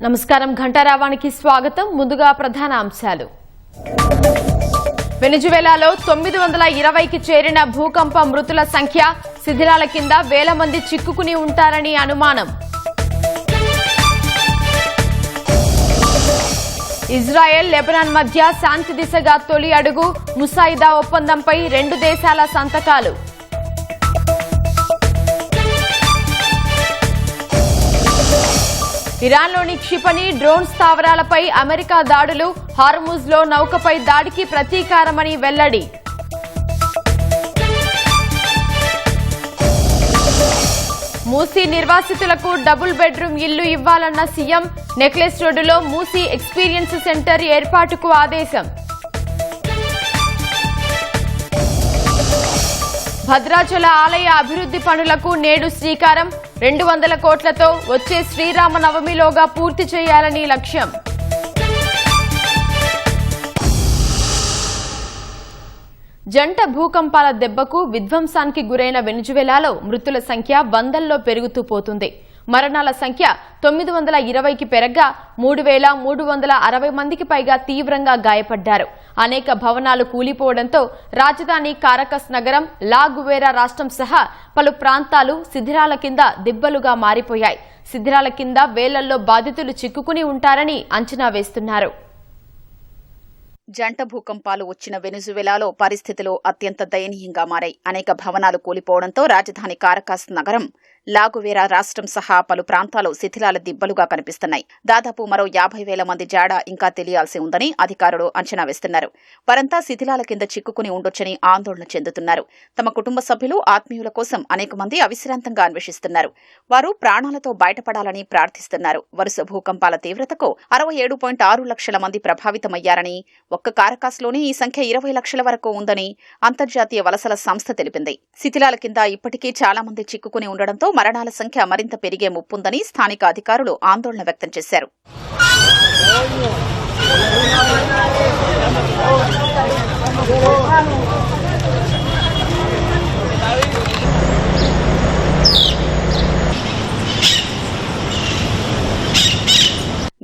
నమస్కారం, ఘంటారావానికి స్వాగతం. ముందుగా ప్రధాన అంశాలు. వెనిజువేలాలో 920కి చేరిన భూకంప మృతుల సంఖ్య, శిథిలాల కింద వేల మంది చిక్కుకుని ఉంటారని అనుమానం. ఇజ్రాయెల్, లెబనాన్ మధ్య శాంతి దిశగా తొలి అడుగు, ముసాయిదా ఒప్పందంపై 2 దేశాల సంతకాలు. ఇరాన్లోని క్షిపణి, డ్రోన్ స్థావరాలపై అమెరికా దాడులు, హార్ముజ్లో నౌకపై దాడికి ప్రతీకారమని వెల్లడి. మూసీ నిర్వాసితులకు డబుల్ బెడ్రూమ్ ఇల్లు ఇవ్వాలన్న సీఎం, నెక్లెస్ రోడ్డులో మూసీ ఎక్స్పీరియన్స్ సెంటర్ ఏర్పాటుకు ఆదేశం. భద్రాచల ఆలయ అభివృద్ధి పనులకు నేడు శ్రీకారం, 200 కోట్లతో వచ్చే శ్రీరామనవమిలోగా పూర్తి చేయాలని లక్ష్యం. జంట భూకంపాల దెబ్బకు విధ్వంసానికి గురైన వెనిజువేలాలో మృతుల సంఖ్య వందల్లో పెరుగుతూ పోతుంది. మరణాల సంఖ్య 920కి పెరగ్గా 3360 మందికి పైగా తీవ్రంగా గాయపడ్డారు. అనేక భవనాలు కూలిపోవడంతో రాజధాని కారకస్ నగరం, లా గువేరా రాష్ట్రం సహా పలు ప్రాంతాలు శిథిలాల కింద దిబ్బలుగా మారిపోయాయి. శిథిలాల కింద వేలల్లో బాధితులు చిక్కుకుని ఉంటారని అంచనా వేస్తున్నారు. జంట భూకంపాలు వచ్చిన వెనిజువేలాలో పరిస్థితులు అత్యంత దయనీయంగా మారాయి. అనేక భవనాలు కూలిపోవడంతో రాజధాని కారకాస్ నగరం, లాగువేరా రాష్ట్రం సహా పలు ప్రాంతాలు శిథిలాల దిబ్బలుగా కనిపిస్తున్నాయి. దాదాపు మరో 50,000 మంది జాడ ఇంకా తెలియాల్సి ఉందని అధికారులు అంచనా వేస్తున్నారు. వారంతా శిథిలాల కింద చిక్కుకుని ఉండొచ్చని ఆందోళన చెందుతున్నారు. తమ కుటుంబ సభ్యులు, ఆత్మీయుల కోసం అనేక మంది అవిశ్రాంతంగా అన్వేషిస్తున్నారు. వారు ప్రాణాలతో బయటపడాలని ప్రార్థిస్తున్నారు. వరుస భూకంపాల తీవ్రతకు 67.6 లక్షల మంది ప్రభావితమయ్యారని, ఒక్క కారకాస్లోనే ఈ సంఖ్య 20 లక్షల వరకు ఉందని అంతర్జాతీయ వలసల సంస్థ తెలిపింది. శిథిలాల కింద ఇప్పటికీ చాలా మంది చిక్కుకుని ఉండడంతో మరణాల సంఖ్య మరింత పెరిగే ముప్పుందని స్థానిక అధికారులు ఆందోళన వ్యక్తం చేశారు.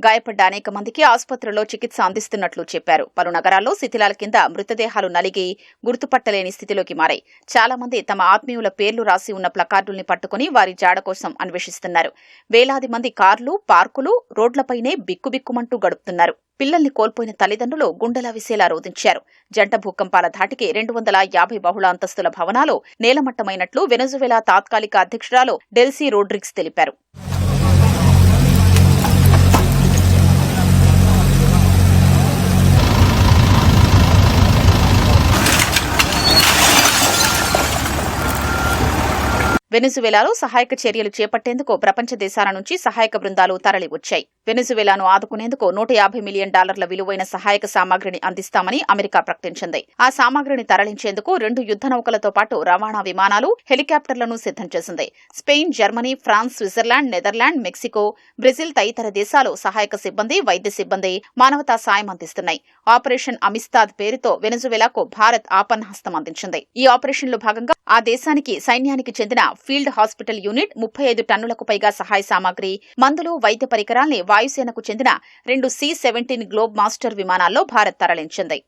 గాయపడ్డ అనేక మందికి ఆసుపత్రుల్లో చికిత్స అందిస్తున్నట్లు చెప్పారు. పలు నగరాల్లో శిథిలాల కింద మృతదేహాలు నలిగి గుర్తుపట్టలేని స్థితిలోకి మారాయి. చాలా మంది తమ ఆత్మీయుల పేర్లు రాసి ఉన్న ప్లకార్డుల్ని పట్టుకుని వారి జాడ కోసం అన్వేషిస్తున్నారు. వేలాది మంది కార్లు, పార్కులు, రోడ్లపైనే బిక్కుబిక్కుమంటూ గడుపుతున్నారు. పిల్లల్ని కోల్పోయిన తల్లిదండ్రులు గుండెలా విసేలా రోధించారు. జంట భూకంపాల ధాటికి 250 బహుళ అంతస్తుల భవనాలు నేలమట్టమైనట్లు వెనజువేలా తాత్కాలిక అధ్యక్షురాలు డెల్సీ రోడ్రిగ్స్ తెలిపారు. వెనిజువేలాలో సహాయక చర్యలు చేపట్టేందుకు ప్రపంచ దేశాల నుంచి సహాయక బృందాలు తరలి వచ్చాయి. వెనిజువేలాను ఆదుకునేందుకు $150 మిలియన్ విలువైన సహాయక సామాగ్రిని అందిస్తామని అమెరికా ప్రకటించింది. ఆ సామాగ్రిని తరలించేందుకు 2 యుద్ధ నౌకలతో పాటు రవాణా విమానాలు, హెలికాప్టర్లను సిద్ధం చేసింది. Spain, Germany, France, Switzerland, Netherland, Mexico, Brazil తదితర దేశాలు సహాయక సిబ్బంది, వైద్య సిబ్బంది, మానవతా సాయం అందిస్తున్నాయి. ఆపరేషన్ అమిస్తాద్ పేరుతో వెనిజువేలాకు భారత్ ఆపన్నహస్తం అందించింది. ఈ ఆపరేషన్లో భాగంగా ఆ దేశానికి సైన్యానికి చెందిన ఫీల్డ్ హాస్పిటల్ యూనిట్ 35 టన్నులకు పైగా సహాయ సామాగ్రి, మందులు, వైద్య పరికరాల్ని వాయుసేనకు చెందిన 2 C-17 గ్లోబ్ మాస్టర్ విమానాల్లో భారత్ తరలించింది.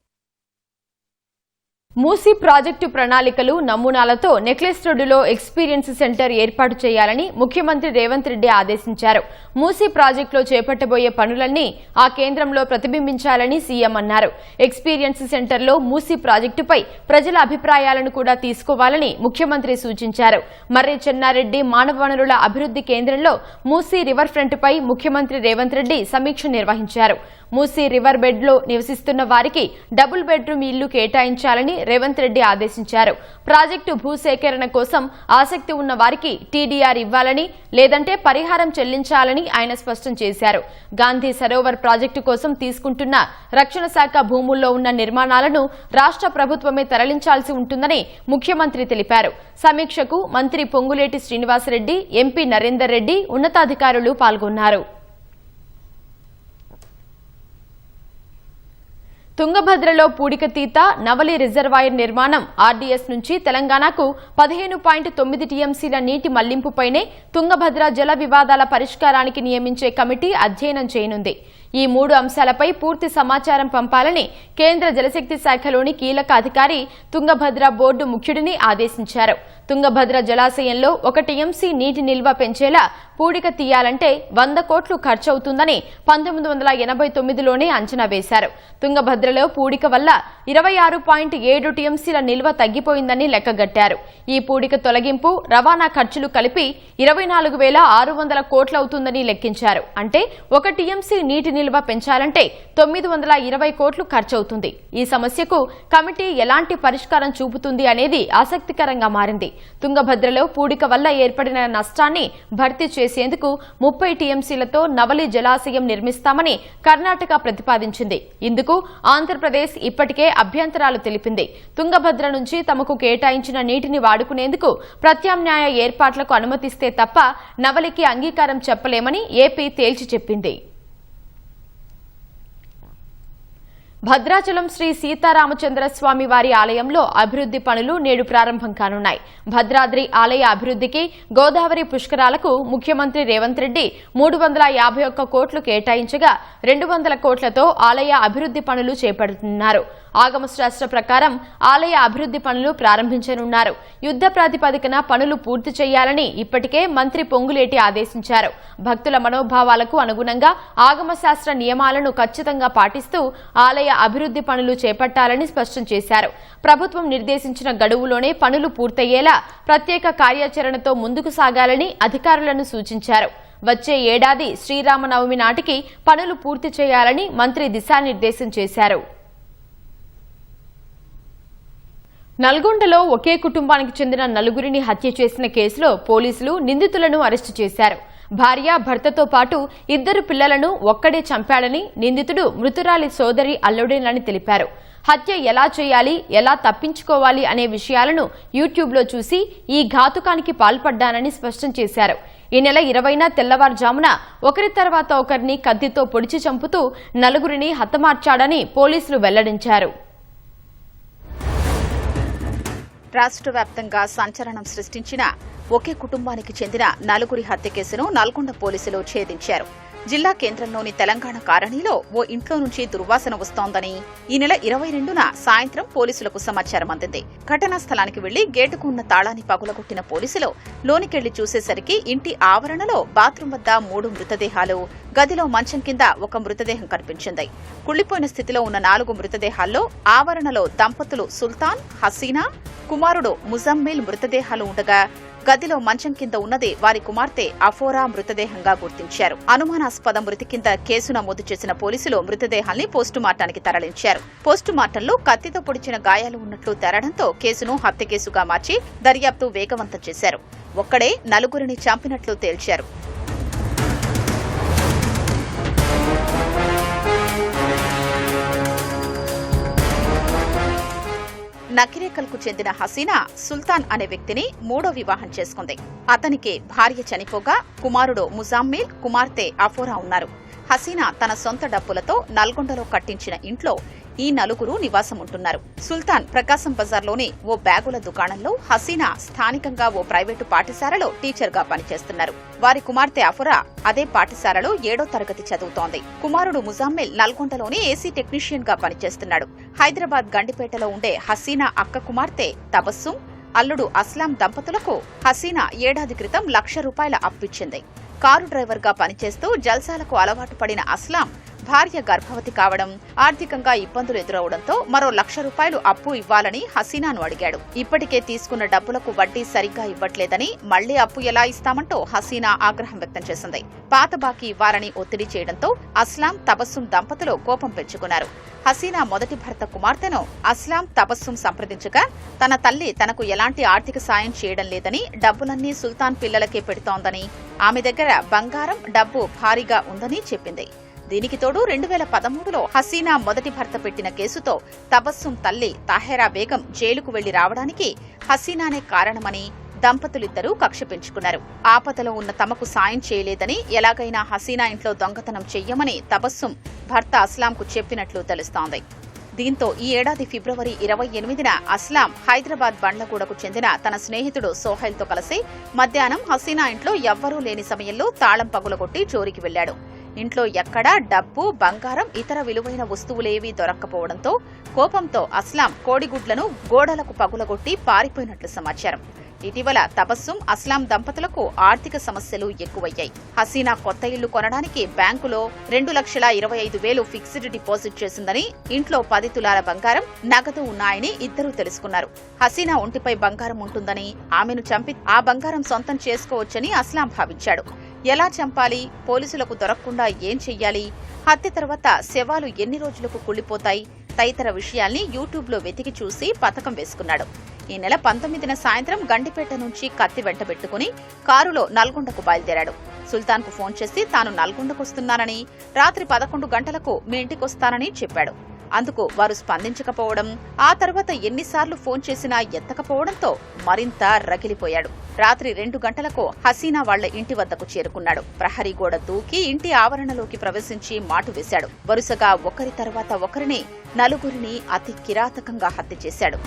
మూసీ ప్రాజెక్టు ప్రణాళికలు, నమూనాలతో నెక్లెస్ రోడ్డులో ఎక్స్పీరియన్స్ సెంటర్ ఏర్పాటు చేయాలని ముఖ్యమంత్రి రేవంత్ రెడ్డి ఆదేశించారు. మూసీ ప్రాజెక్టులో చేపట్టబోయే పనులన్నీ ఆ కేంద్రంలో ప్రతిబింబించాలని సీఎం అన్నారు. ఎక్స్పీరియన్స్ సెంటర్లో మూసీ ప్రాజెక్టుపై ప్రజల అభిప్రాయాలను కూడా తీసుకోవాలని ముఖ్యమంత్రి సూచించారు. మర్రి చెన్నారెడ్డి మానవ వనరుల అభివృద్ధి కేంద్రంలో మూసీ రివర్ ఫ్రంట్పై ముఖ్యమంత్రి రేవంత్ రెడ్డి సమీక్ష నిర్వహించారు. మూసీ రివర్ బెడ్లో నివసిస్తున్న వారికి డబుల్ బెడ్రూమ్ ఇల్లు కేటాయించాలని రేవంత్ రెడ్డి ఆదేశించారు. ప్రాజెక్టు భూసేకరణ కోసం ఆసక్తి ఉన్న వారికి టీడీఆర్ ఇవ్వాలని, లేదంటే పరిహారం చెల్లించాలని ఆయన స్పష్టం చేశారు. గాంధీ సరోవర్ ప్రాజెక్టు కోసం తీసుకుంటున్న రక్షణ శాఖ భూముల్లో ఉన్న నిర్మాణాలను రాష్ట్ర ప్రభుత్వమే తరలించాల్సి ఉంటుందని ముఖ్యమంత్రి తెలిపారు. సమీక్షకు మంత్రి పొంగులేటి శ్రీనివాసరెడ్డి, ఎంపీ నరేందర్ రెడ్డి, ఉన్నతాధికారులు పాల్గొన్నారు. తుంగభద్రలో పూడికతీత నవలి రిజర్వాయర్ నిర్మాణం ఆర్డీఎస్ నుంచి తెలంగాణకు 15.9 టీఎంసీల నీటి మళ్లింపుపైనే తుంగభద్ర జల వివాదాల పరిష్కారానికి నియమించే కమిటీ అధ్యయనం చేయనుంది. ఈ 3 అంశాలపై పూర్తి సమాచారం పంపాలని కేంద్ర జలశక్తి శాఖలోని కీలక అధికారి తుంగభద్ర బోర్డు ముఖ్యుడిని ఆదేశించారు. తుంగభద్ర జలాశయంలో 1 టీఎంసీ నీటి నిల్వ పెంచేలా పూడిక తీయాలంటే 100 కోట్లు ఖర్చవుతుందని 1989లోనే అంచనా వేశారు. తుంగభద్రలో పూడిక వల్ల 26.7 టీఎంసీల నిల్వ తగ్గిపోయిందని లెక్కగట్టారు. ఈ పూడిక తొలగింపు, రవాణా ఖర్చులు కలిపి 24,600 కోట్లవుతుందని లెక్కించారు. అంటే 1 టీఎంసీ నీటి నిల్వ పెంచాలంటే 920 కోట్లు ఖర్చవుతుంది. ఈ సమస్యకు కమిటీ ఎలాంటి పరిష్కారం చూపుతుంది అనేది ఆసక్తికరంగా మారింది. తుంగభద్రలో పూడిక వల్ల ఏర్పడిన నష్టాన్ని భర్తీ చేసేందుకు 30 టీఎంసీలతో నవలి జలాశయం నిర్మిస్తామని కర్ణాటక ప్రతిపాదించింది. ఇందుకు ఆంధ్రప్రదేశ్ ఇప్పటికే అభ్యంతరాలు తెలిపింది. తుంగభద్ర నుంచి తమకు కేటాయించిన నీటిని వాడుకునేందుకు ప్రత్యామ్నాయ ఏర్పాట్లకు అనుమతిస్తే తప్ప నవలికి అంగీకారం చెప్పలేమని ఏపీ తేల్చి చెప్పింది. భద్రాచలం శ్రీ సీతారామచంద్ర స్వామి వారి ఆలయంలో అభివృద్ది పనులు నేడు ప్రారంభం కానున్నాయి. భద్రాద్రి ఆలయ అభివృద్దికి గోదావరి పుష్కరాలకు ముఖ్యమంత్రి రేవంత్ రెడ్డి 351 కోట్లు కేటాయించగా 200 కోట్లతో ఆలయ అభివృద్ది పనులు చేపడుతున్నారు. ఆగమ శాస్త్ర ప్రకారం ఆలయ అభివృద్ది పనులు ప్రారంభించనున్నారు. యుద్ధ ప్రాతిపదికన పనులు పూర్తి చేయాలని ఇప్పటికే మంత్రి పొంగులేటి ఆదేశించారు. భక్తుల మనోభావాలకు అనుగుణంగా ఆగమ శాస్త్ర నియమాలను ఖచ్చితంగా పాటిస్తూ ఆలయ అభివృద్ది పనులు చేపట్టాలని స్పష్టం చేశారు. ప్రభుత్వం నిర్దేశించిన గడువులోనే పనులు పూర్తయ్యేలా ప్రత్యేక కార్యాచరణతో ముందుకు సాగాలని అధికారులను సూచించారు. వచ్చే ఏడాది శ్రీరామనవమి నాటికి పనులు పూర్తి చేయాలని మంత్రి దిశానిర్దేశం చేశారు. నల్గొండలో ఒకే కుటుంబానికి చెందిన 4గురిని హత్య చేసిన కేసులో పోలీసులు నిందితులను అరెస్టు చేశారు. భార్య, భర్తతో పాటు 2 పిల్లలను ఒక్కడే చంపాడని, నిందితుడు మృతురాలి సోదరి అల్లుడేనని తెలిపారు. హత్య ఎలా చేయాలి, ఎలా తప్పించుకోవాలి అనే విషయాలను యూట్యూబ్లో చూసి ఈ ఘాతుకానికి పాల్పడ్డానని స్పష్టం చేశారు. ఈ నెల 20న తెల్లవారుజామున ఒకరి తర్వాత ఒకరిని కత్తితో పొడిచి చంపుతూ 4గురిని హతమార్చాడని పోలీసులు వెల్లడించారు. రాష్ట్ర వ్యాప్తంగా సంచలనం సృష్టించిన ఒకే కుటుంబానికి చెందిన 4గురి హత్య కేసును నల్గొండ పోలీసులు ఛేదించారు. జిల్లా కేంద్రంలోని తెలంగాణ కాలనీలో ఓ ఇంట్లో నుంచి దుర్వాసన వస్తోందని ఈ నెల 22న సాయంత్రం పోలీసులకు సమాచారం అందింది. ఘటనా స్థలానికి వెళ్లి గేటుకు ఉన్న తాళాన్ని పగులగొట్టిన పోలీసులు లోనికెళ్లి చూసేసరికి ఇంటి ఆవరణలో బాత్రూం వద్ద 3 మృతదేహాలు, గదిలో మంచం కింద 1 మృతదేహం కనిపించింది. కుళ్లిపోయిన స్థితిలో ఉన్న 4 మృతదేహాల్లో ఆవరణలో దంపతులు సుల్తాన్, హసీనా, కుమారుడు ముజమ్మిల్ మృతదేహాలు ఉండగా గదిలో మంచం కింద ఉన్నది వారి కుమార్తె అఫోరా మృతదేహంగా గుర్తించారు. అనుమానాస్పద మృతి కింద కేసు నమోదు చేసిన పోలీసులు మృతదేహాల్ని పోస్టుమార్టానికి తరలించారు. పోస్టుమార్టంలో కత్తితో పొడిచిన గాయాలు ఉన్నట్లు తేలడంతో కేసును హత్య కేసుగా మార్చి దర్యాప్తు వేగవంతం చేశారు. ఒక్కడే 4గురిని చంపినట్లు తేల్చారు. నకిరేకల్కు చెందిన హసీనా సుల్తాన్ అనే వ్యక్తిని 3వ వివాహం చేసుకుంది. అతనికి భార్య చనిపోగా కుమారుడు ముజామ్మిల్, కుమార్తె అఫోరా ఉన్నారు. హసీనా తన సొంత డబ్బులతో నల్గొండలో కట్టించిన ఇంట్లో ఈ 4గురు నివాసం ఉంటున్నారు. సుల్తాన్ ప్రకాశం బజార్లోని ఓ బ్యాగుల దుకాణంలో, హసీనా స్థానికంగా ఓ ప్రైవేటు పాఠశాలలో టీచర్గా పనిచేస్తున్నారు. వారి కుమార్తె అఫురా అదే పాఠశాలలో 7వ తరగతి చదువుతోంది. కుమారుడు ముజామ్మిల్ నల్గొండలోని ఏసీ టెక్నీషియన్ గా పనిచేస్తున్నాడు. హైదరాబాద్ గండిపేటలో ఉండే హసీనా అక్క కుమార్తె తబస్సుం, అల్లుడు అస్లాం దంపతులకు హసీనా ఏడాది క్రితం ₹1,00,000 అప్పిచ్చింది. కారు డ్రైవర్ గా పనిచేస్తూ జల్సాలకు అలవాటు పడిన అస్లాం భార్య గర్భవతి కావడం, ఆర్థికంగా ఇబ్బందులు ఎదురవడంతో మరో ₹1,00,000 అప్పు ఇవ్వాలని హసీనాను అడిగాడు. ఇప్పటికే తీసుకున్న డబ్బులకు వడ్డీ సరిగ్గా ఇవ్వట్లేదని, మళ్లీ అప్పు ఎలా ఇస్తామంటూ హసీనా ఆగ్రహం వ్యక్తం చేసింది. పాత బాకీ ఇవ్వాలని ఒత్తిడి చేయడంతో అస్లాం, తబస్సుం దంపతులు కోపం పెంచుకున్నారు. హసీనా మొదటి భర్త కుమార్తెను అస్లాం, తబస్సుం సంప్రదించగా తన తల్లి తనకు ఎలాంటి ఆర్థిక సాయం చేయడం లేదని, డబ్బులన్నీ సుల్తాన్ పిల్లలకే పెడుతోందని, ఆమె దగ్గర బంగారం, డబ్బు భారీగా ఉందని చెప్పింది. దీనికి తోడు 2013లో హసీనా మొదటి భర్త పెట్టిన కేసుతో తబస్సుం తల్లి తాహెరా బేగం జైలుకు వెళ్లి రావడానికి హసీనానే కారణమని దంపతులిద్దరూ కక్ష పెంచుకున్నారు. ఆపదలో ఉన్న తమకు సాయం చేయలేదని, ఎలాగైనా హసీనా ఇంట్లో దొంగతనం చెయ్యమని తబస్సుం భర్త అస్లాంకు చెప్పినట్లు తెలుస్తోంది. దీంతో ఈ ఏడాది ఫిబ్రవరి 28న అస్లాం హైదరాబాద్ బండ్లగూడకు చెందిన తన స్నేహితుడు సోహైల్తో కలిసి మధ్యాహ్నం హసీనా ఇంట్లో ఎవ్వరూ లేని సమయంలో తాళం పగులగొట్టి చోరీకి వెళ్లాడు. ఇంట్లో ఎక్కడా డబ్బు, బంగారం, ఇతర విలువైన వస్తువులేవీ దొరక్కపోవడంతో కోపంతో అస్లాం కోడిగుడ్లను గోడలకు పగులగొట్టి పారిపోయినట్లు సమాచారం. ఇటీవల తబస్సుం, అస్లాం దంపతులకు ఆర్థిక సమస్యలు ఎక్కువయ్యాయి. హసీనా కొత్త ఇల్లు కొనడానికి బ్యాంకులో 2,25,000 ఫిక్స్డ్ డిపాజిట్ చేసిందని, ఇంట్లో 10 తులాల బంగారం, నగదు ఉన్నాయని ఇద్దరూ తెలుసుకున్నారు. హసీనా ఒంటిపై బంగారం ఉంటుందని, ఆమెను చంపి ఆ బంగారం సొంతం చేసుకోవచ్చని అస్లాం భావించాడు. ఎలా చంపాలి, పోలీసులకు దొరకకుండా ఏం చెయ్యాలి, హత్య తర్వాత శవాలు ఎన్ని రోజులకు కుళ్లిపోతాయి తదితర విషయాల్ని యూట్యూబ్లో వెతికి చూసి పథకం వేసుకున్నాడు. ఈ నెల 19న సాయంత్రం గండిపేట నుంచి కత్తి వెంటబెట్టుకుని కారులో నల్గొండకు బయలుదేరాడు. సుల్తాన్కు ఫోన్ చేసి తాను నల్గొండకు వస్తున్నానని, రాత్రి 11 గంటలకు మీ ఇంటికొస్తానని చెప్పాడు. అందుకు వారు స్పందించకపోవడం, ఆ తర్వాత ఎన్నిసార్లు ఫోన్ చేసినా ఎత్తకపోవడంతో మరింత రగిలిపోయాడు. రాత్రి 2 గంటలకు హసీనా వాళ్ల ఇంటి వద్దకు చేరుకున్నాడు. ప్రహరీ గోడ దూకి ఇంటి ఆవరణలోకి ప్రవేశించి మాటు వేశాడు. వరుసగా ఒకరి తర్వాత ఒకరిని, నలుగురిని అతి కిరాతకంగా హత్య చేశాడు.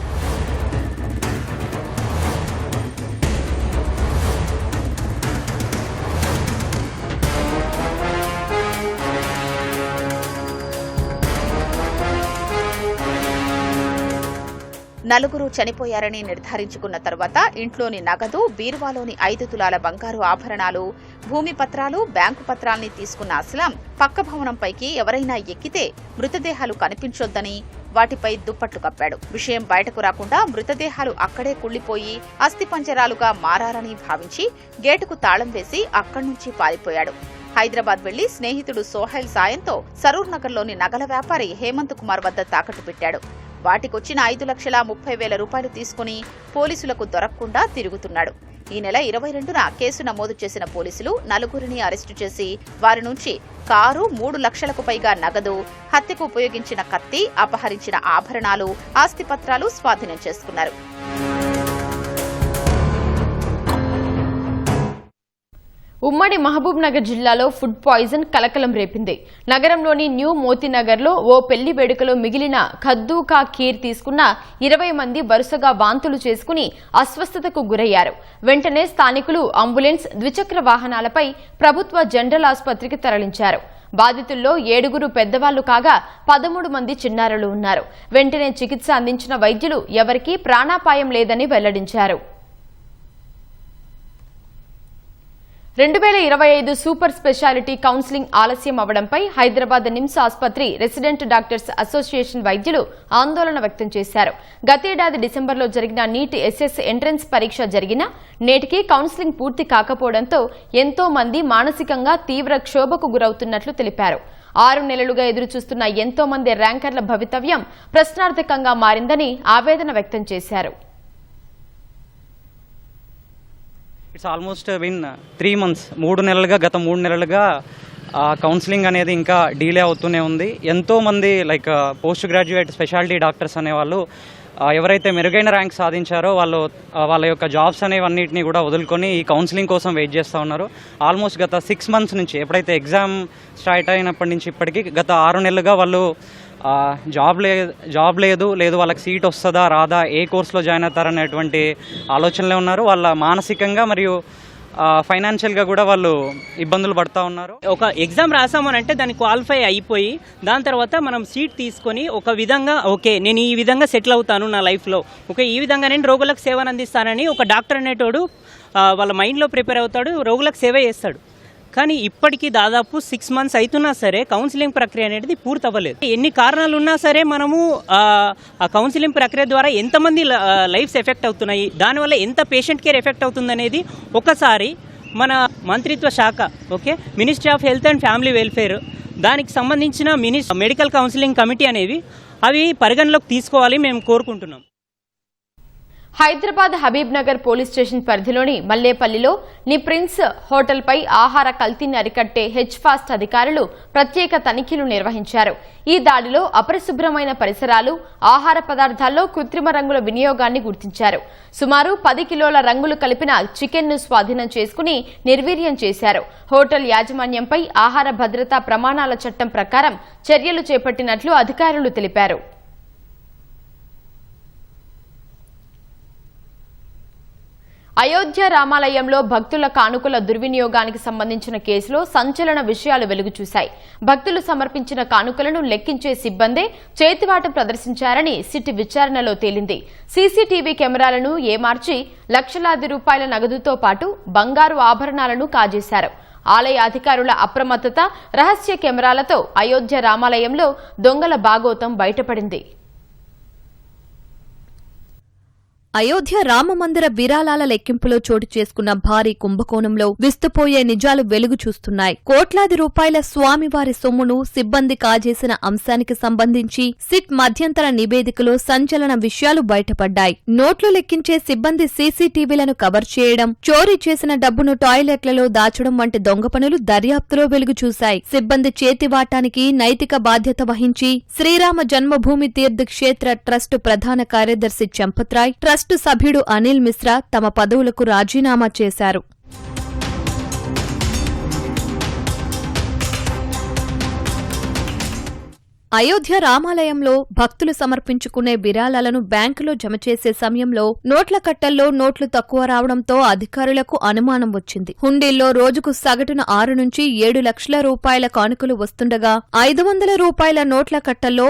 నలుగురు చనిపోయారని నిర్ధారించుకున్న తర్వాత ఇంట్లోని నగదు, బీరువాలోని 5 తులాల బంగారు ఆభరణాలు, భూమి పత్రాలు, బ్యాంకు పత్రాల్ని తీసుకున్న అస్లాం పక్క భవనంపైకి ఎవరైనా ఎక్కితే మృతదేహాలు కనిపించొద్దని వాటిపై దుప్పట్లు కప్పాడు. విషయం బయటకు రాకుండా మృతదేహాలు అక్కడే కుళ్లిపోయి అస్థిపంజరాలుగా మారాలని భావించి గేటుకు తాళం వేసి అక్కడి నుంచి పారిపోయాడు. హైదరాబాద్ వెళ్లి స్నేహితుడు సోహైల్ సాయంతో సరూర్ నగర్లోని నగల వ్యాపారి హేమంత్ కుమార్ వద్ద తాకట్టు పెట్టాడు. వాటికొచ్చిన 5,30,000 రూపాయలు తీసుకుని పోలీసులకు దొరకకుండా తిరుగుతున్నాడు. ఈ నెల 22న కేసు నమోదు చేసిన పోలీసులు నలుగురిని అరెస్టు చేసి వారి నుంచి కారు, 3 లక్షలకు పైగా నగదు, హత్యకు ఉపయోగించిన కత్తి, అపహరించిన ఆభరణాలు, ఆస్తిపత్రాలు స్వాధీనం చేసుకున్నారు. ఉమ్మడి మహబూబ్ నగర్ జిల్లాలో ఫుడ్ పాయిజన్ కలకలం రేపింది. నగరంలోని న్యూ మోతీనగర్లో ఓ పెళ్లి వేడుకలో మిగిలిన ఖద్దూ కా ఖీర్ తీసుకున్న 20 మంది వరుసగా వాంతులు చేసుకుని అస్వస్థతకు గురయ్యారు. వెంటనే స్థానికులు అంబులెన్స్, ద్విచక్ర వాహనాలపై ప్రభుత్వ జనరల్ ఆసుపత్రికి తరలించారు. బాధితుల్లో 7 పెద్దవాళ్లు కాగా 13 మంది చిన్నారులు ఉన్నారు. వెంటనే చికిత్స అందించిన వైద్యులు ఎవరికీ ప్రాణాపాయం లేదని వెల్లడించారు. 2025 సూపర్ స్పెషాలిటీ కౌన్సిలింగ్ ఆలస్యం అవడంపై హైదరాబాద్ నిమ్స్ ఆసుపత్రి రెసిడెంట్ డాక్టర్స్ అసోసియేషన్ వైద్యులు ఆందోళన వ్యక్తం చేశారు. గతేడాది డిసెంబర్లో జరిగిన నీట్ SS ఎంట్రన్స్ పరీక్ష జరిగినా నేటికి కౌన్సిలింగ్ పూర్తి కాకపోవడంతో ఎంతో మంది మానసికంగా తీవ్ర క్షోభకు గురవుతున్నట్లు తెలిపారు. 6 నెలలుగా ఎదురుచూస్తున్న ఎంతో మంది ర్యాంకర్ల భవితవ్యం ప్రశ్నార్థకంగా మారిందని ఆవేదన వ్యక్తం చేశారు. ఇట్స్ ఆల్మోస్ట్ విన్ 3 months, 3 నెలలుగా, గత 3 నెలలుగా కౌన్సిలింగ్ అనేది ఇంకా డీలే అవుతూనే ఉంది. ఎంతోమంది like post graduate speciality doctors అనేవాళ్ళు ఎవరైతే మెరుగైన ర్యాంక్ సాధించారో వాళ్ళ యొక్క జాబ్స్ అనేవన్నిటిని కూడా వదులుకొని ఈ కౌన్సిలింగ్ కోసం వెయిట్ చేస్తూ ఉన్నారు. ఆల్మోస్ట్ గత 6 months నుంచి, ఎప్పుడైతే ఎగ్జామ్ స్టార్ట్ అయినప్పటి నుంచి ఇప్పటికీ గత 6 నెలలుగా వాళ్ళు జాబ్ లేదు వాళ్ళకి సీట్ వస్తుందా రాదా, ఏ కోర్సులో జాయిన్ అవుతారనేటువంటి ఆలోచనలే ఉన్నారు. వాళ్ళ మానసికంగా మరియు ఫైనాన్షియల్గా కూడా వాళ్ళు ఇబ్బందులు పడుతూ ఉన్నారు. ఒక ఎగ్జామ్ రాసామనంటే దాన్ని క్వాలిఫై అయిపోయి దాని తర్వాత మనం సీట్ తీసుకొని ఒక విధంగా ఓకే నేను ఈ విధంగా సెటిల్ అవుతాను నా లైఫ్లో, ఓకే ఈ విధంగా నేను రోగులకు సేవను అందిస్తానని ఒక డాక్టర్ అనేటోడు వాళ్ళ మైండ్లో ప్రిపేర్ అవుతాడు, రోగులకు సేవ చేస్తాడు. కానీ ఇప్పటికీ దాదాపు 6 months అవుతున్నా సరే కౌన్సిలింగ్ ప్రక్రియ అనేది పూర్తి అవ్వలేదు. ఎన్ని కారణాలు ఉన్నా సరే మనము ఆ కౌన్సిలింగ్ ప్రక్రియ ద్వారా ఎంతమంది లైఫ్స్ ఎఫెక్ట్ అవుతున్నాయి, దానివల్ల ఎంత పేషెంట్ కేర్ ఎఫెక్ట్ అవుతుందనేది ఒకసారి మన మంత్రిత్వ శాఖ, okay ministry of health and family welfare, దానికి సంబంధించిన మెడికల్ కౌన్సిలింగ్ కమిటీ అనేవి అవి పరిగణలోకి తీసుకోవాలి మేము కోరుకుంటున్నాం. హైదరాబాద్ హబీబ్ నగర్ పోలీస్ స్టేషన్ పరిధిలోని మల్లేపల్లిలో ని ప్రిన్స్ హోటల్పై ఆహార కల్తీని అరికట్టే హెచ్ఫాస్ట్ అధికారులు ప్రత్యేక తనిఖీలు నిర్వహించారు. ఈ దాడిలో అపరిశుభ్రమైన పరిసరాలు, ఆహార పదార్థాల్లో కృత్రిమ రంగుల వినియోగాన్ని గుర్తించారు. సుమారు 10 కిలోల రంగులు కలిపిన చికెన్ను స్వాధీనం చేసుకుని నిర్వీర్యం చేశారు. హోటల్ యాజమాన్యంపై ఆహార భద్రతా ప్రమాణాల చట్టం ప్రకారం చర్యలు చేపట్టినట్లు అధికారులు తెలిపారు. అయోధ్య రామాలయంలో భక్తుల కానుకల దుర్వినియోగానికి సంబంధించిన కేసులో సంచలన విషయాలు వెలుగుచూశాయి. భక్తులు సమర్పించిన కానుకలను లెక్కించే సిబ్బందే చేతివాటం ప్రదర్శించారని సిట్ విచారణలో తేలింది. సీసీటీవీ కెమెరాలను ఏమార్చి లక్షలాది రూపాయల నగదుతో పాటు బంగారు ఆభరణాలను కాజేశారు. ఆలయ అధికారుల అప్రమత్తత, రహస్య కెమెరాలతో అయోధ్య రామాలయంలో దొంగల బాగోతం బయటపడింది. అయోధ్య రామమందిర విరాళాల లెక్కింపులో చోటు చేసుకున్న భారీ కుంభకోణంలో విస్తుపోయే నిజాలు వెలుగు చూస్తున్నాయి. కోట్లాది రూపాయల స్వామివారి సొమ్మును సిబ్బంది కాజేసిన అంశానికి సంబంధించి సిట్ మధ్యంతర నివేదికలో సంచలన విషయాలు బయటపడ్డాయి. నోట్లు లెక్కించే సిబ్బంది సీసీటీవీలను కవర్ చేయడం, చోరీ చేసిన డబ్బును టాయిలెట్లలో దాచడం వంటి దొంగ పనులు దర్యాప్తులో వెలుగు చూశాయి. సిబ్బంది చేతివాటానికి నైతిక బాధ్యత వహించి శ్రీరామ జన్మభూమి తీర్థ క్షేత్ర ట్రస్టు ప్రధాన కార్యదర్శి చంపత్రాయ్, ట్రస్ట్ సభ్యుడు అనిల్ మిశ్రా తమ పదవులకు రాజీనామా చేశారు. అయోధ్య రామాలయంలో భక్తులు సమర్పించుకునే విరాళాలను బ్యాంకులో జమ చేసే సమయంలో నోట్ల కట్టల్లో నోట్లు తక్కువ రావడంతో అధికారులకు అనుమానం వచ్చింది. హుండీల్లో రోజుకు సగటున 6 నుంచి 7 లక్షల రూపాయల కానుకలు వస్తుండగా 500 రూపాయల నోట్ల కట్టల్లో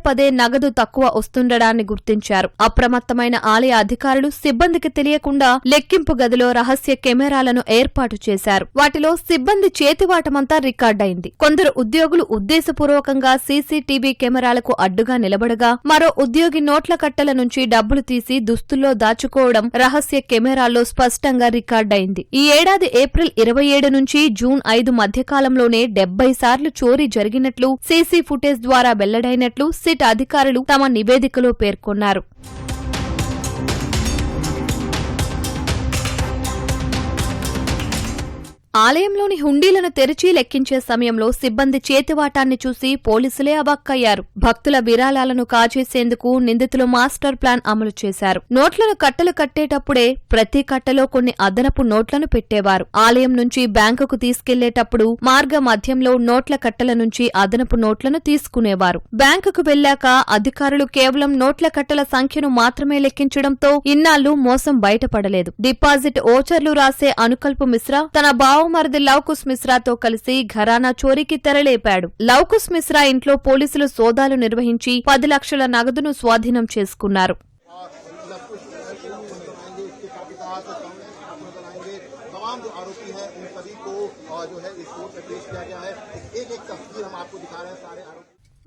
పదే నగదు తక్కువ వస్తుండడాన్ని గుర్తించారు. అప్రమత్తమైన ఆలయ అధికారులు సిబ్బందికి తెలియకుండా లెక్కింపు గదిలో రహస్య కెమెరాలను ఏర్పాటు చేశారు. వాటిలో సిబ్బంది చేతివాటమంతా రికార్డయింది. కొందరు ఉద్యోగులు ఉద్దేశపూర్వకంగా సీసీటీవీ కెమెరాలకు అడ్డుగా నిలబడగా, మరో ఉద్యోగి నోట్ల కట్టల నుంచి డబ్బులు తీసి దుస్తుల్లో దాచుకోవడం రహస్య కెమెరాల్లో స్పష్టంగా రికార్డయింది. ఈ ఏడాది ఏప్రిల్ 27 నుంచి జూన్ 5 మధ్యకాలంలోనే 70 సార్లు చోరీ జరిగినట్లు సీసీ ఫుటేజ్ ద్వారా వెల్లడైనట్లు సిట్ అధికారులు తమ నివేదికలో పేర్కొన్నారు. ఆలయంలోని హుండీలను తెరిచి లెక్కించే సమయంలో సిబ్బంది చేతివాటాన్ని చూసి పోలీసులే అవాక్కయ్యారు. భక్తుల విరాళాలను కాజేసేందుకు నిందితులు మాస్టర్ ప్లాన్ అమలు చేశారు. నోట్లను కట్టలు కట్టేటప్పుడే ప్రతి కట్టలో కొన్ని అదనపు నోట్లను పెట్టేవారు. ఆలయం నుంచి బ్యాంకుకు తీసుకెళ్లేటప్పుడు మార్గ మధ్యంలో నోట్ల కట్టల నుంచి అదనపు నోట్లను తీసుకునేవారు. బ్యాంకుకు వెళ్లాక అధికారులు కేవలం నోట్ల కట్టల సంఖ్యను మాత్రమే లెక్కించడంతో ఇన్నాళ్లు మోసం బయటపడలేదు. డిపాజిట్ ఓచర్లు రాసే అనుకల్పు మిశ్రా తన బావమరిది లవకుశ్ మిశ్రాతో కలిసి ఘరానా చోరీకి తెరలేపాడు. లవకుశ్ మిశ్రా ఇంట్లో పోలీసులు సోదాలు నిర్వహించి 10 లక్షల నగదును స్వాధీనం చేసుకున్నారు.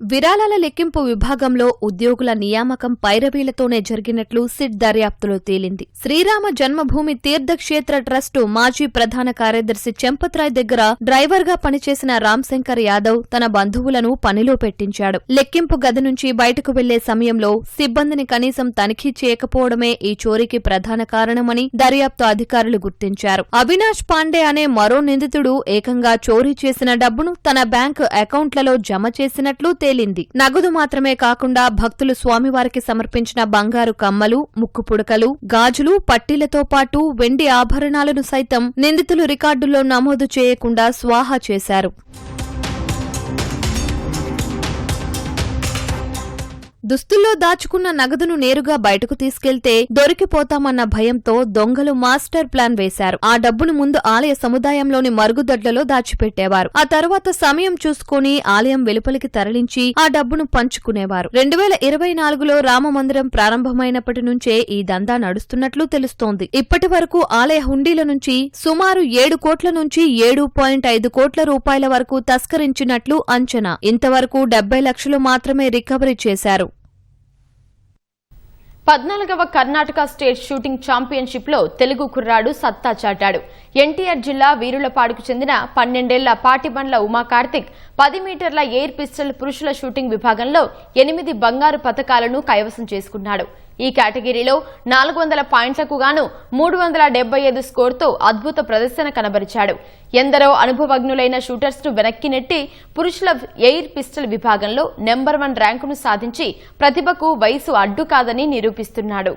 విరాళాల లెక్కింపు విభాగంలో ఉద్యోగుల నియామకం పైరవీలతోనే జరిగినట్లు సిట్ దర్యాప్తులో తేలింది. శ్రీరామ జన్మభూమి తీర్థక్షేత్ర ట్రస్టు మాజీ ప్రధాన కార్యదర్శి చంపత్రాయ్ దగ్గర డ్రైవర్గా పనిచేసిన రామ్శంకర్ యాదవ్ తన బంధువులను పనిలో పెట్టించాడు. లెక్కింపు గది నుంచి బయటకు వెళ్లే సమయంలో సిబ్బందిని కనీసం తనిఖీ చేయకపోవడమే ఈ చోరీకి ప్రధాన కారణమని దర్యాప్తు అధికారులు గుర్తించారు. అవినాష్ పాండే అనే మరో నిందితుడు ఏకంగా చోరీ చేసిన డబ్బును తన బ్యాంకు అకౌంట్లలో జమ చేసినట్లు తేలింది. నగదు మాత్రమే కాకుండా భక్తులు స్వామివారికి సమర్పించిన బంగారు కమ్మలు, ముక్కు పుడకలు, గాజులు, పట్టీలతో పాటు వెండి ఆభరణాలను సైతం నిందితులు రికార్డుల్లో నమోదు చేయకుండా స్వాహా చేశారు. దుస్తుల్లో దాచుకున్న నగదును నేరుగా బయటకు తీసుకెళ్తే దొరికిపోతామన్న భయంతో దొంగలు మాస్టర్ ప్లాన్ వేశారు. ఆ డబ్బును ముందు ఆలయ సముదాయంలోని మరుగుదొడ్లలో దాచిపెట్టేవారు. ఆ తర్వాత సమయం చూసుకుని ఆలయం వెలుపలికి తరలించి ఆ డబ్బును పంచుకునేవారు. 2024లో రామమందిరం ప్రారంభమైనప్పటి నుంచే ఈ దందా నడుస్తున్నట్లు తెలుస్తోంది. ఇప్పటి వరకు ఆలయ హుండీల నుంచి సుమారు 7 కోట్ల నుంచి 7.5 కోట్ల రూపాయల వరకు తస్కరించినట్లు అంచనా. ఇంతవరకు 70 లక్షలు మాత్రమే రికవరీ చేశారు. 14వ కర్ణాటక స్టేట్ షూటింగ్ ఛాంపియన్షిప్ లో తెలుగు కుర్రాడు సత్తా చాటాడు. ఎన్టీఆర్ జిల్లా వీరులపాడుకు చెందిన 12 ఏళ్ల పాటిబండ్ల ఉమా కార్తిక్ 10 మీటర్ల ఎయిర్ పిస్టల్ పురుషుల షూటింగ్ విభాగంలో 8 బంగారు పతకాలను కైవసం చేసుకున్నాడు. ఈ కేటగిరీలో 400 పాయింట్లకు గాను 375 స్కోర్తో అద్భుత ప్రదర్శన కనబరిచాడు. ఎందరో అనుభవజ్ఞులైన షూటర్స్ ను వెనక్కి నెట్టి పురుషుల ఎయిర్ పిస్టల్ విభాగంలో నెంబర్ 1 ర్యాంకును సాధించి ప్రతిభకు వయసు అడ్డు కాదని నిరూపిస్తున్నాడు.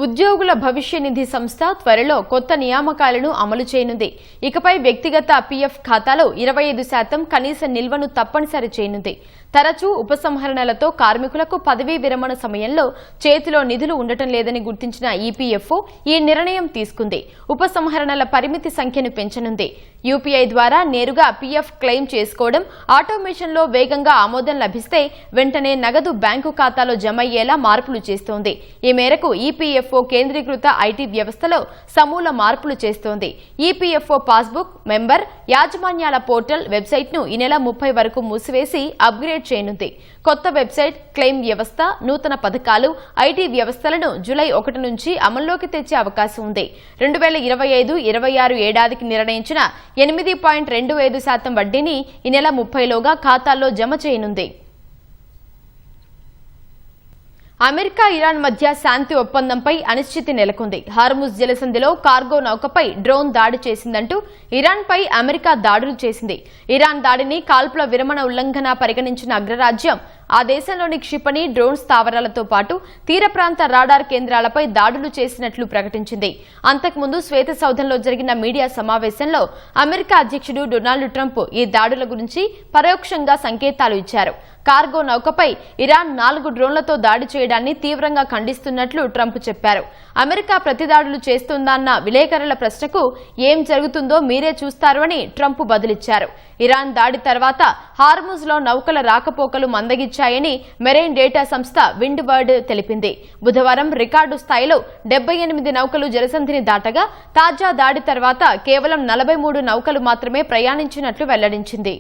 ఉద్యోగుల భవిష్య నిధి సంస్థ త్వరలో కొత్త నియామకాలను అమలు చేయనుంది. ఇకపై వ్యక్తిగత పీఎఫ్ ఖాతాలో 25% కనీస నిల్వను తప్పనిసరి చేయనుంది. తరచూ ఉపసంహరణలతో కార్మికులకు పదవీ విరమణ సమయంలో చేతిలో నిధులు ఉండటం లేదని గుర్తించిన ఈపీఎఫ్ఓ ఈ నిర్ణయం తీసుకుంది. ఉపసంహరణల పరిమితి సంఖ్యను పెంచనుంది. యూపీఐ ద్వారా నేరుగా పీఎఫ్ క్లెయిమ్ చేసుకోవడం, ఆటోమేషన్లో వేగంగా ఆమోదం లభిస్తే వెంటనే నగదు బ్యాంకు ఖాతాలో జమ అయ్యేలా మార్పులు చేస్తోంది. ఈ మేరకు ఈపీఎఫ్ఓ కేంద్రీకృత ఐటీ వ్యవస్థలో సమూల మార్పులు చేస్తోంది. ఈపీఎఫ్ఓ పాస్బుక్, మెంబర్, యాజమాన్యాల పోర్టల్ వెబ్సైట్ను ఈ నెల 30 వరకు మూసివేసి అప్గ్రేడ్ చేయనుంది. కొత్త వెబ్సైట్, క్లెయిమ్ వ్యవస్థ, నూతన పథకాలు, ఐటీ వ్యవస్థలను జూలై 1 నుంచి అమల్లోకి తెచ్చే అవకాశం ఉంది. 2025-26 ఏడాదికి నిర్ణయించిన 8.25% వడ్డీని ఈ నెల 30లోగా ఖాతాల్లో జమ చేయనుంది. అమెరికా, ఇరాన్ మధ్య శాంతి ఒప్పందంపై అనిశ్చితి నెలకొంది. హార్ముజ్ జలసంధిలో కార్గో నౌకపై డ్రోన్ దాడి చేసిందంటూ ఇరాన్పై అమెరికా దాడులు చేసింది. ఇరాన్ దాడిని కాల్పుల విరమణ ఉల్లంఘన పరిగణించిన అగ్రరాజ్యం ఆ దేశంలోని క్షిపణి, డ్రోన్ స్థావరాలతో పాటు తీర ప్రాంత రాడార్ కేంద్రాలపై దాడులు చేసినట్లు ప్రకటించింది. అంతకుముందు శ్వేత సౌధంలో జరిగిన మీడియా సమావేశంలో అమెరికా అధ్యక్షుడు డొనాల్డ్ ట్రంప్ ఈ దాడుల గురించి పరోక్షంగా సంకేతాలు ఇచ్చారు. కార్గో నౌకపై ఇరాన్ 4 డ్రోన్లతో దాడి చేయడాన్ని తీవ్రంగా ఖండిస్తున్నట్లు ట్రంప్ చెప్పారు. అమెరికా ప్రతిదాడులు చేస్తుందన్న విలేకరుల ప్రశ్నకు ఏం జరుగుతుందో మీరే చూస్తారు అని ట్రంప్ బదులిచ్చారు. ఇరాన్ దాడి తర్వాత హార్ముజ్లో నౌకల రాకపోకలు మందగించాయని మెరైన్ డేటా సంస్థ విండ్ వర్డ్ తెలిపింది. బుధవారం రికార్డు స్థాయిలో 78 నౌకలు జలసంధిని దాటగా తాజా దాడి తర్వాత కేవలం 43 నౌకలు మాత్రమే ప్రయాణించినట్లు వెల్లడించింది.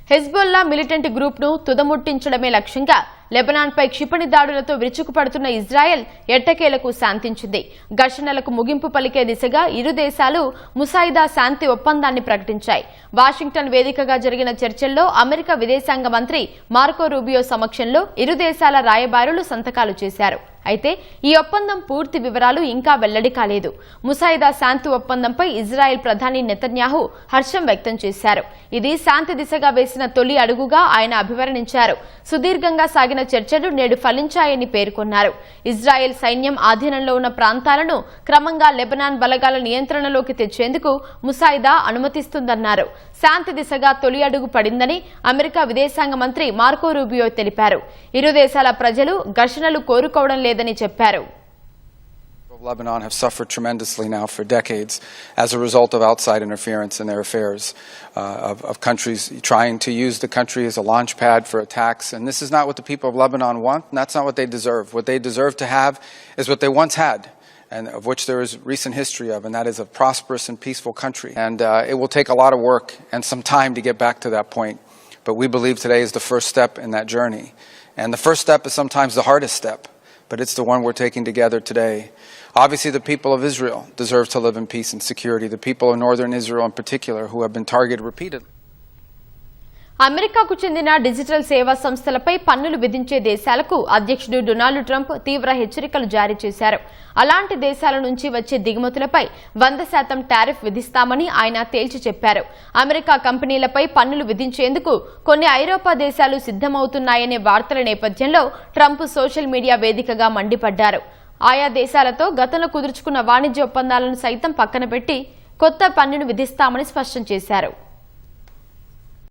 హెజ్బొల్లా మిలిటెంట్ గ్రూప్ను తుదముట్టించడమే లక్ష్యంగా లెబనాన్పై క్షిపణి దాడులతో విరుచుకుపడుతున్న ఇజ్రాయెల్ ఎట్టకేలకు శాంతించింది. ఘర్షణలకు ముగింపు పలికే దిశగా ఇరు దేశాలు ముసాయిదా శాంతి ఒప్పందాన్ని ప్రకటించాయి. వాషింగ్టన్ వేదికగా జరిగిన చర్చల్లో అమెరికా విదేశాంగ మంత్రి మార్కో రూబియో సమక్షంలో ఇరు దేశాల రాయబారులు సంతకాలు చేశారు. అయితే ఈ ఒప్పందం పూర్తి వివరాలు ఇంకా వెల్లడి కాలేదు. ముసాయిదా శాంతి ఒప్పందంపై ఇజ్రాయెల్ ప్రధాని నెతన్యాహు హర్షం వ్యక్తం చేశారు. ఇది శాంతి దిశగా వేసిన తొలి అడుగుగా ఆయన అభివర్ణించారు. సుదీర్ఘంగా సాగిన చర్చలు నేడు ఫలించాయని పేర్కొన్నారు. ఇజ్రాయెల్ సైన్యం ఆధీనంలో ఉన్న ప్రాంతాలను క్రమంగా లెబనాన్ బలగాల నియంత్రణలోకి తెచ్చేందుకు ముసాయిదా అనుమతిస్తుందన్నారు. శాంతి దిశగా తొలి అడుగు పడిందని అమెరికా విదేశాంగ మంత్రి మార్కో రూబియో తెలిపారు. ఇరు దేశాల ప్రజలు ఘర్షణలు కోరుకోవడం లేదని చెప్పారు. Lebanon have suffered tremendously now for decades as a result of outside interference in their affairs, of countries trying to use the country as a launch pad for attacks. And this is not what the people of Lebanon want, and that's not what they deserve. What they deserve to have is what they once had, and of which there is recent history of, and that is a prosperous and peaceful country. And it will take a lot of work and some time to get back to that point. But we believe today is the first step in that journey. And the first step is sometimes the hardest step, but it's the one we're taking together today. Obviously, the people of Israel deserve to live in peace and security. The people of northern Israel in particular, who have been targeted repeatedly. అమెరికాకు చెందిన digital సేవా సంస్థలపై పన్నులు విధించే దేశాలకు అధ్యక్షుడు Donald Trump తీవ్ర హెచ్చరికలు జారీ చేశారు. అలాంటి దేశాల నుంచి వచ్చే దిగుమతులపై 100% టారిఫ్ విధిస్తామని ఆయన తేల్చి చెప్పారు. అమెరికా కంపెనీలపై పన్నులు విధించేందుకు కొన్ని ఐరోపా దేశాలు సిద్దమవుతున్నాయనే వార్తల నేపథ్యంలో ట్రంప్ సోషల్ మీడియా వేదికగా మండిపడ్డారు. ఆయా దేశాలతో గతంలో కుదుర్చుకున్న వాణిజ్య ఒప్పందాలను సైతం పక్కన పెట్టి కొత్త పన్నును విధిస్తామని స్పష్టం చేశారు.